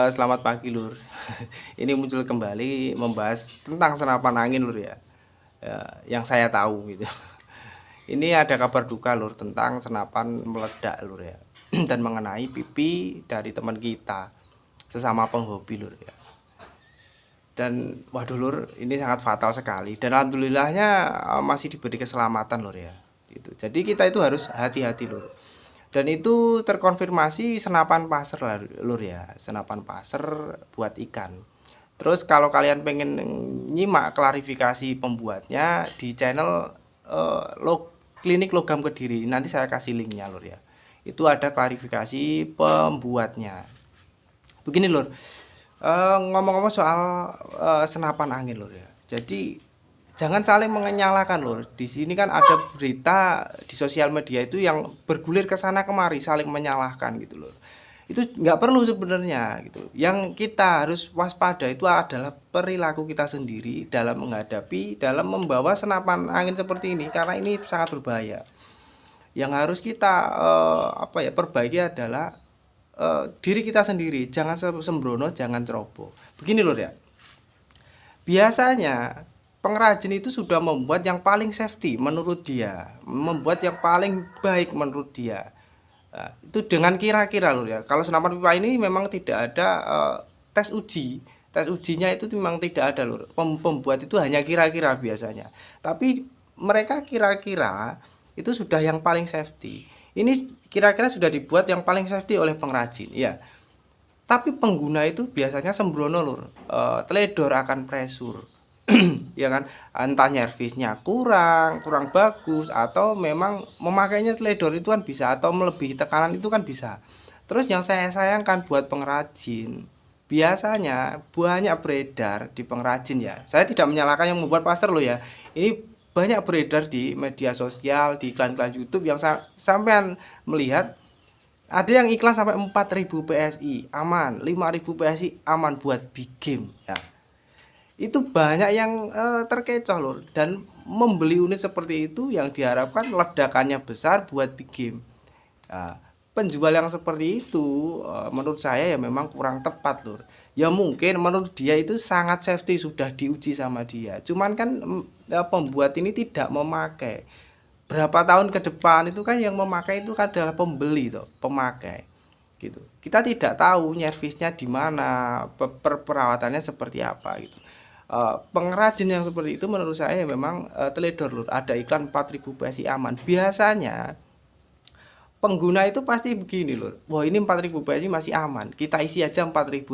Selamat pagi Lur. Ini muncul kembali membahas tentang senapan angin Lur ya. Yang saya tahu gitu. Ini ada kabar duka Lur tentang senapan meledak Lur ya. Dan mengenai pipi dari teman kita sesama penghobi Lur ya. Dan waduh Lur, ini sangat fatal sekali. Dan alhamdulillahnya masih diberi keselamatan Lur ya. Gitu. Jadi kita itu harus hati-hati Lur. Dan itu terkonfirmasi senapan pasar Lur ya, senapan pasar buat ikan. Terus kalau kalian pengen nyimak klarifikasi pembuatnya di channel Klinik Logam Kediri, nanti saya kasih linknya Lur ya. Itu ada klarifikasi pembuatnya. Begini Lur, ngomong-ngomong soal senapan angin Lur ya. Jadi jangan saling menyalahkan Lur. Di sini kan ada berita di sosial media itu yang bergulir ke sana kemari saling menyalahkan gitu Lur. Itu nggak perlu sebenarnya gitu. Yang kita harus waspada itu adalah perilaku kita sendiri dalam menghadapi, dalam membawa senapan angin seperti ini karena ini sangat berbahaya. Yang harus kita perbaiki adalah diri kita sendiri. Jangan sembrono, jangan ceroboh. Begini Lur ya. Biasanya pengrajin itu sudah membuat yang paling safety menurut dia, membuat yang paling baik menurut dia. Nah, itu dengan kira-kira Lur ya. Kalau senapan pipa ini memang tidak ada tes uji. Tes ujinya itu memang tidak ada Lur. Pembuat itu hanya kira-kira biasanya. Tapi mereka kira-kira itu sudah yang paling safety. Ini kira-kira sudah dibuat yang paling safety oleh pengrajin ya. Tapi pengguna itu biasanya sembrono Lur. Teledor akan pressure. Ya kan, entah nyervisnya kurang bagus atau memang memakainya teledor itu kan bisa, atau melebihi tekanan itu kan bisa. Terus yang saya sayangkan buat pengrajin, biasanya banyak beredar di pengrajin ya. Saya tidak menyalahkan yang membuat pasar loh ya. Ini banyak beredar di media sosial, di iklan-iklan YouTube yang sampean melihat ada yang iklan sampai 4.000 PSI aman, 5.000 PSI aman buat big game ya. Itu banyak yang terkecoh Lur, dan membeli unit seperti itu yang diharapkan ledakannya besar buat big game. Nah, penjual yang seperti itu menurut saya ya memang kurang tepat Lur. Ya mungkin menurut dia itu sangat safety, sudah diuji sama dia. Cuman kan pembuat ini tidak memakai. Berapa tahun ke depan itu kan yang memakai itu kan adalah pembeli toh, pemakai. Gitu. Kita tidak tahu nyervisnya di mana, perawatannya seperti apa gitu. Pengrajin yang seperti itu menurut saya memang teledor Lur. Ada iklan 4.000 PSI aman. Biasanya pengguna itu pasti begini Lur. Wah, ini 4.000 PSI masih aman. Kita isi aja 4.500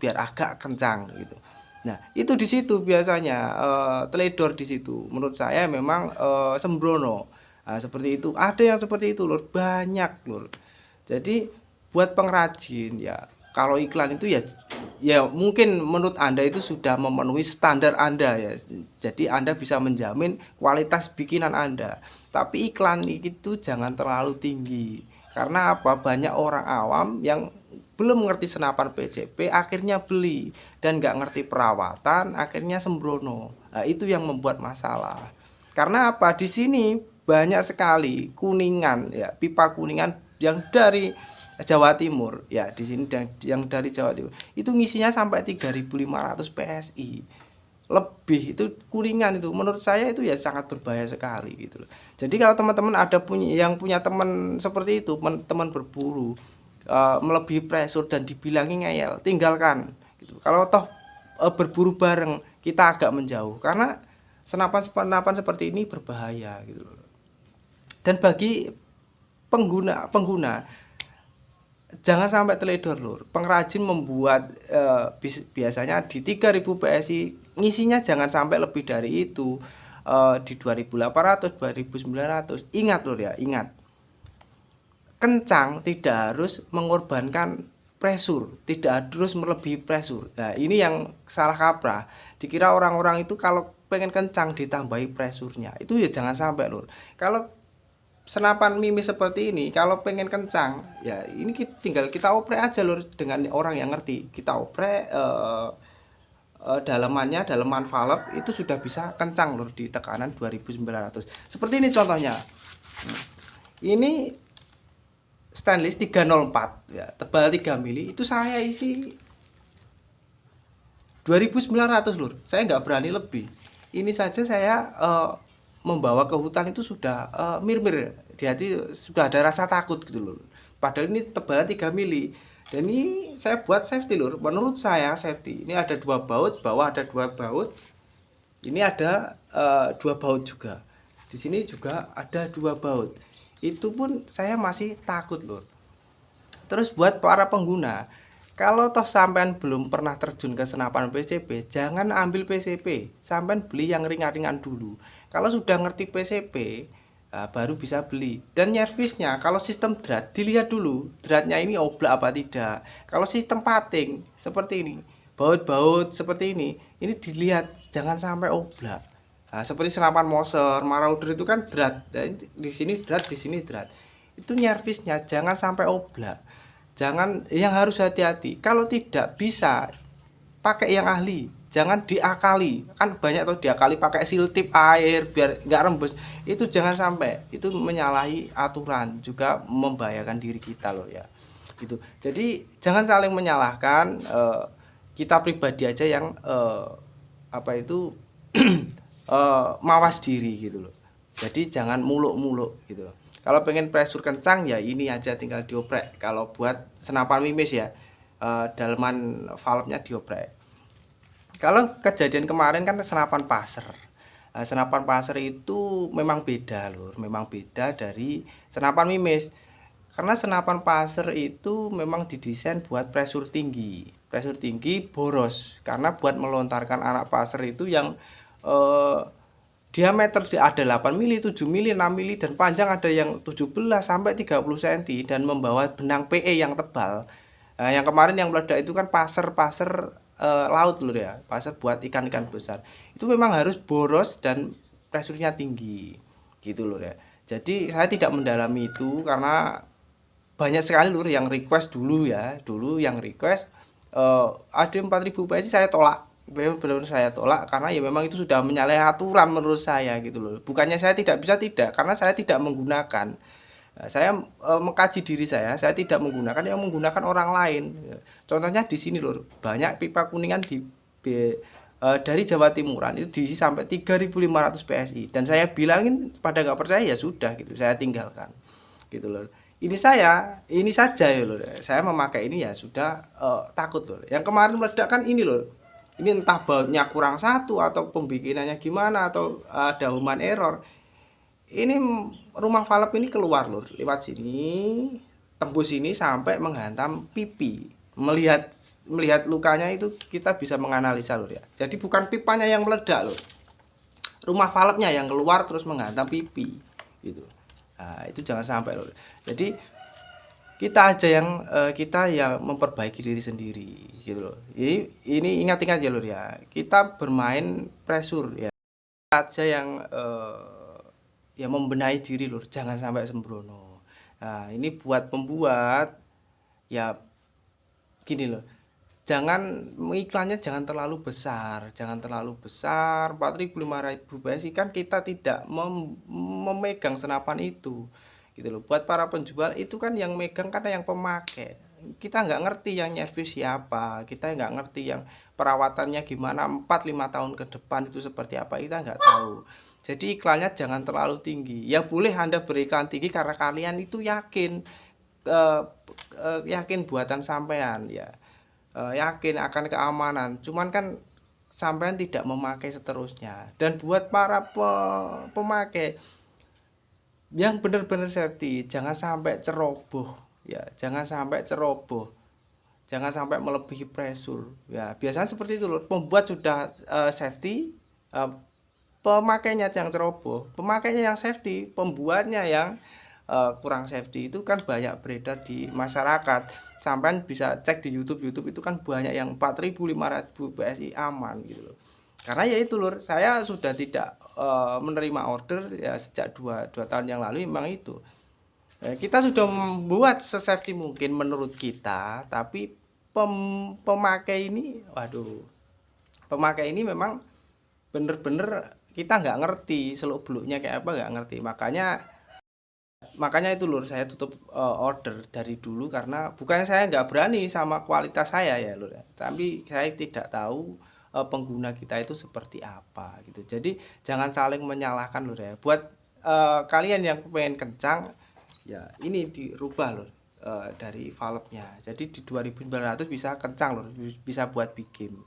biar agak kencang gitu. Nah, itu di situ biasanya teledor di situ. Menurut saya memang sembrono. Nah, seperti itu. Ada yang seperti itu Lur, banyak Lur. Jadi buat pengrajin ya, kalau iklan itu ya mungkin menurut Anda itu sudah memenuhi standar Anda ya. Jadi Anda bisa menjamin kualitas bikinan Anda. Tapi iklan itu jangan terlalu tinggi. Karena apa? Banyak orang awam yang belum mengerti senapan PCP akhirnya beli dan nggak ngerti perawatan akhirnya sembrono. Nah, itu yang membuat masalah. Karena apa? Di sini banyak sekali kuningan ya, pipa kuningan yang dari Jawa Timur ya, di sini yang dari Jawa Timur itu ngisinya sampai 3.500 PSI lebih. Itu kuningan, itu menurut saya itu ya sangat berbahaya sekali gitu loh. Jadi kalau teman-teman ada punya teman seperti itu, teman berburu melebihi pressure dan dibilangi ngeyel, tinggalkan gitu. Kalau toh berburu bareng, kita agak menjauh karena senapan seperti ini berbahaya gitu loh. Dan bagi pengguna jangan sampai teledor Lur. Pengrajin membuat biasanya di 3.000 PSI, ngisinya jangan sampai lebih dari itu, di 2.800, 2.900. Ingat Lur ya, ingat. Kencang tidak harus mengorbankan pressure, tidak harus melebihi pressure. Nah, ini yang salah kaprah. Dikira orang-orang itu kalau pengen kencang ditambahi pressure-nya. Itu ya jangan sampai Lur. Kalau senapan mimi seperti ini kalau pengen kencang ya ini tinggal kita oprek aja Lur, dengan orang yang ngerti. Kita oprek daleman valve itu sudah bisa kencang Lur di tekanan 2.900. Seperti ini contohnya. Ini stainless 304 ya, tebal 3 mili, itu saya isi 2.900 lur. Saya nggak berani lebih. Ini saja saya membawa ke hutan itu sudah mir-mir di hati, sudah ada rasa takut gitu loh. Padahal ini tebalnya 3 mili. Dan ini saya buat safety lur. Menurut saya safety. Ini ada 2 baut, bawah ada 2 baut. Ini ada 2 baut juga. Di sini juga ada 2 baut. Itu pun saya masih takut lur. Terus buat para pengguna, kalau toh sampean belum pernah terjun ke senapan PCP, jangan ambil PCP, sampean beli yang ringan-ringan dulu. Kalau sudah ngerti PCP, baru bisa beli. Dan nyervisnya, kalau sistem drat, dilihat dulu, dratnya ini oblak apa tidak. Kalau sistem pating, seperti ini, baut-baut seperti ini dilihat, jangan sampai oblak. Nah, seperti senapan Moser, Marauder itu kan drat, di sini drat, di sini drat. Itu nyervisnya jangan sampai oblak. Jangan, yang harus hati-hati. Kalau tidak bisa pakai yang ahli, jangan diakali. Kan banyak tuh diakali pakai seal tip air biar nggak rembes. Itu jangan sampai. Itu menyalahi aturan, juga membahayakan diri kita loh ya. Gitu. Jadi jangan saling menyalahkan. Kita pribadi aja yang apa itu mawas diri gitu loh. Jadi jangan muluk-muluk gitu. Kalau pengen pressure kencang ya ini aja tinggal dioprek. Kalau buat senapan mimis ya daleman valve-nya dioprek. Kalau kejadian kemarin kan senapan passer. Senapan passer itu memang beda lur, memang beda dari senapan mimis. Karena senapan passer itu memang didesain buat pressure tinggi. Pressure tinggi boros. Karena buat melontarkan anak passer itu yang diameter ada 8 mili, 7 mili, 6 mili, dan panjang ada yang 17 sampai 30 cm dan membawa benang PE yang tebal. Yang kemarin yang meledak itu kan passer laut lur ya, passer buat ikan-ikan besar. Itu memang harus boros dan pressure-nya tinggi gitu lur ya. Jadi saya tidak mendalami itu karena banyak sekali lur yang request dulu ya, dulu yang request ada 4.000 PSI saya tolak. Benar-benar saya tolak karena ya memang itu sudah menyalahi aturan menurut saya gitu loh. Bukannya saya tidak bisa, tidak, karena saya tidak menggunakan. Saya mengkaji diri saya tidak menggunakan, yang menggunakan orang lain. Contohnya di sini loh, banyak pipa kuningan dari Jawa Timuran itu diisi sampai 3.500 PSI dan saya bilangin pada nggak percaya ya sudah gitu, saya tinggalkan gitu loh. Ini saja ya loh, saya memakai ini ya sudah takut loh. Yang kemarin meledak kan ini loh, ini entah bautnya kurang satu atau pembikinannya gimana atau ada human error. Ini rumah valve ini keluar lur lewat sini, tembus ini sampai menghantam pipi. Melihat lukanya itu kita bisa menganalisa lur ya. Jadi bukan pipanya yang meledak lur, rumah valve-nya yang keluar terus menghantam pipi gitu. Nah, itu jangan sampai lur. Jadi kita aja yang kita yang memperbaiki diri sendiri gitu loh. Ini ingat-ingat ya lur ya. Kita bermain pressure ya. Kita aja yang ya membenahi diri lur, jangan sampai sembrono. Nah, ini buat pembuat ya gini loh. Jangan iklannya jangan terlalu besar, jangan terlalu besar. 4.500 PSI kan kita tidak memegang senapan itu gitu loh. Buat para penjual itu kan yang megang karena yang pemakai. Kita nggak ngerti yang nyervis siapa, kita nggak ngerti yang perawatannya gimana 4-5 tahun ke depan itu seperti apa, kita nggak tahu. Jadi iklannya jangan terlalu tinggi. Ya boleh Anda beriklan tinggi karena kalian itu yakin yakin buatan sampean ya, yakin akan keamanan. Cuman kan sampean tidak memakai seterusnya. Dan buat para pemakai yang benar-benar safety, jangan sampai ceroboh ya, jangan sampai ceroboh, jangan sampai melebihi pressure ya. Biasanya seperti itu loh, pembuat sudah safety, pemakainya yang ceroboh, pemakainya yang safety, pembuatnya yang kurang safety. Itu kan banyak beredar di masyarakat. Sampai bisa cek di YouTube itu kan banyak yang 4.500 PSI aman gitu loh. Karena ya itu lur, saya sudah tidak menerima order ya sejak 2 tahun yang lalu. Memang itu kita sudah membuat sesafety mungkin menurut kita, tapi pemakai ini waduh, pemakai ini memang bener-bener kita nggak ngerti seluk beluknya kayak apa, nggak ngerti. Makanya Makanya itu lur, saya tutup order dari dulu karena bukannya saya nggak berani sama kualitas saya ya lur ya, tapi saya tidak tahu pengguna kita itu seperti apa gitu. Jadi jangan saling menyalahkan lur ya. Buat kalian yang pengen kencang ya, ini dirubah lur, dari valve-nya. Jadi di 2900 bisa kencang lur, bisa buat big game.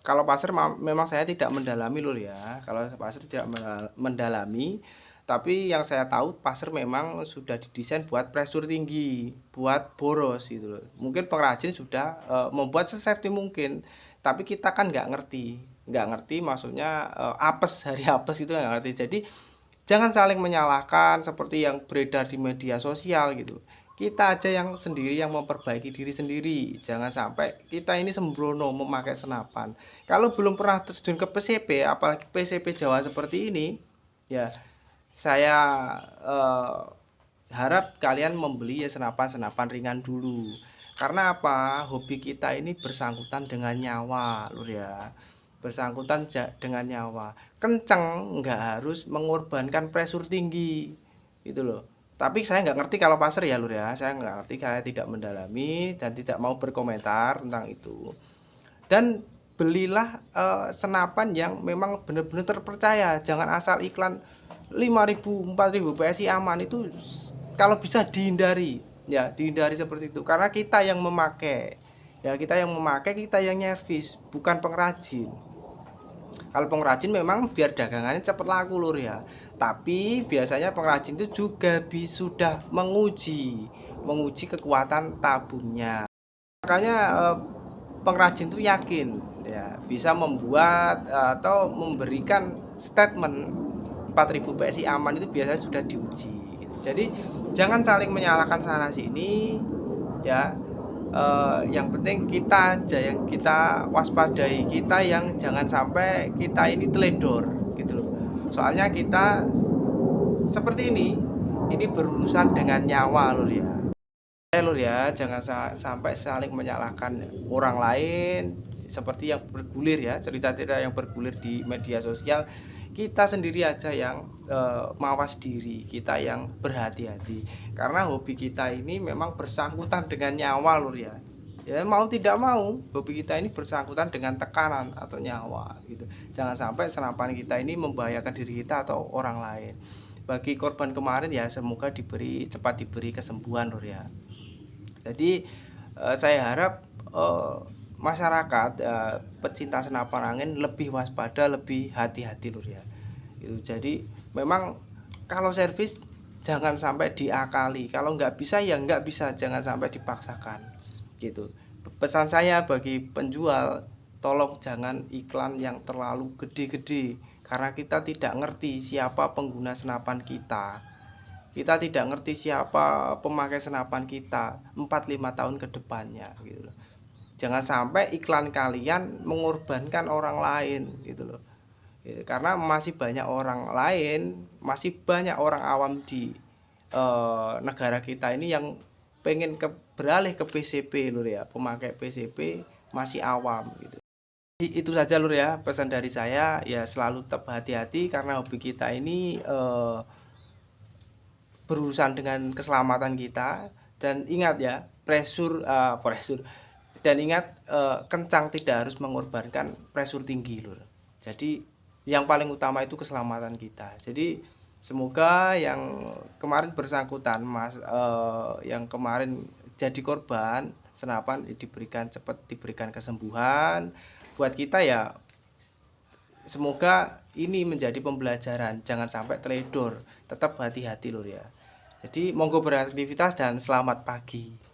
Kalau pasir memang saya tidak mendalami lur ya. Kalau pasir tidak mendalami, tapi yang saya tahu pasir memang sudah didesain buat pressure tinggi, buat boros gitu loh. Mungkin pengrajin sudah membuat sesafety mungkin, tapi kita kan nggak ngerti maksudnya apes hari apes itu nggak ngerti. Jadi jangan saling menyalahkan seperti yang beredar di media sosial gitu. Kita aja yang sendiri yang memperbaiki diri sendiri. Jangan sampai kita ini sembrono memakai senapan. Kalau belum pernah terjun ke PCP, apalagi PCP Jawa seperti ini, ya saya eh, harap kalian membeli ya senapan-senapan ringan dulu. Karena apa? Hobi kita ini bersangkutan dengan nyawa, lur ya. Bersangkutan dengan nyawa. Kenceng nggak harus mengorbankan pressure tinggi, gitu loh. Tapi saya nggak ngerti kalau pasar ya lur ya. Saya nggak ngerti, saya tidak mendalami dan tidak mau berkomentar tentang itu. Dan belilah senapan yang memang benar-benar terpercaya. Jangan asal iklan 5.000 4.000 PSI aman, itu kalau bisa dihindari ya, dihindari seperti itu karena kita yang memakai ya, kita yang nyervis, bukan pengrajin. Kalau pengrajin memang biar dagangannya cepat laku lur ya, tapi biasanya pengrajin itu juga sudah menguji kekuatan tabungnya. Makanya pengrajin itu yakin ya bisa membuat atau memberikan statement 4.000 PSI aman itu biasanya sudah diuji gitu. Jadi jangan saling menyalahkan sana sini ya. Yang penting kita aja yang kita waspadai, kita yang jangan sampai kita ini teledor gitu loh. Soalnya kita seperti ini berurusan dengan nyawa lur ya. Lur ya, jangan sampai saling menyalahkan orang lain seperti yang bergulir ya, cerita-cerita yang bergulir di media sosial. Kita sendiri aja yang mawas diri, kita yang berhati-hati karena hobi kita ini memang bersangkutan dengan nyawa lur ya. Ya mau tidak mau hobi kita ini bersangkutan dengan tekanan atau nyawa gitu. Jangan sampai senapan kita ini membahayakan diri kita atau orang lain. Bagi korban kemarin ya, semoga cepat diberi kesembuhan lur ya. Jadi saya harap masyarakat pecinta senapan angin lebih waspada, lebih hati-hati lur ya. Itu jadi memang kalau servis jangan sampai diakali. Kalau nggak bisa ya nggak bisa, jangan sampai dipaksakan. Gitu. Pesan saya bagi penjual, tolong jangan iklan yang terlalu gede-gede karena kita tidak ngerti siapa pengguna senapan kita. Kita tidak ngerti siapa pemakai senapan kita 4-5 tahun ke depannya gitu loh. Jangan sampai iklan kalian mengorbankan orang lain gitu loh. Karena masih banyak orang lain, masih banyak orang awam di negara kita ini yang pengen beralih ke PCP lur ya. Pemakai PCP masih awam gitu. Itu saja lur ya pesan dari saya ya, selalu tetap hati-hati karena hobi kita ini berurusan dengan keselamatan kita. Dan ingat ya, pressure dan ingat kencang tidak harus mengorbankan pressure tinggi lur. Jadi yang paling utama itu keselamatan kita. Jadi semoga yang kemarin bersangkutan yang kemarin jadi korban senapan cepat diberikan kesembuhan. Buat kita ya, semoga ini menjadi pembelajaran, jangan sampai teledor, tetap hati-hati lur ya. Jadi monggo beraktivitas dan selamat pagi.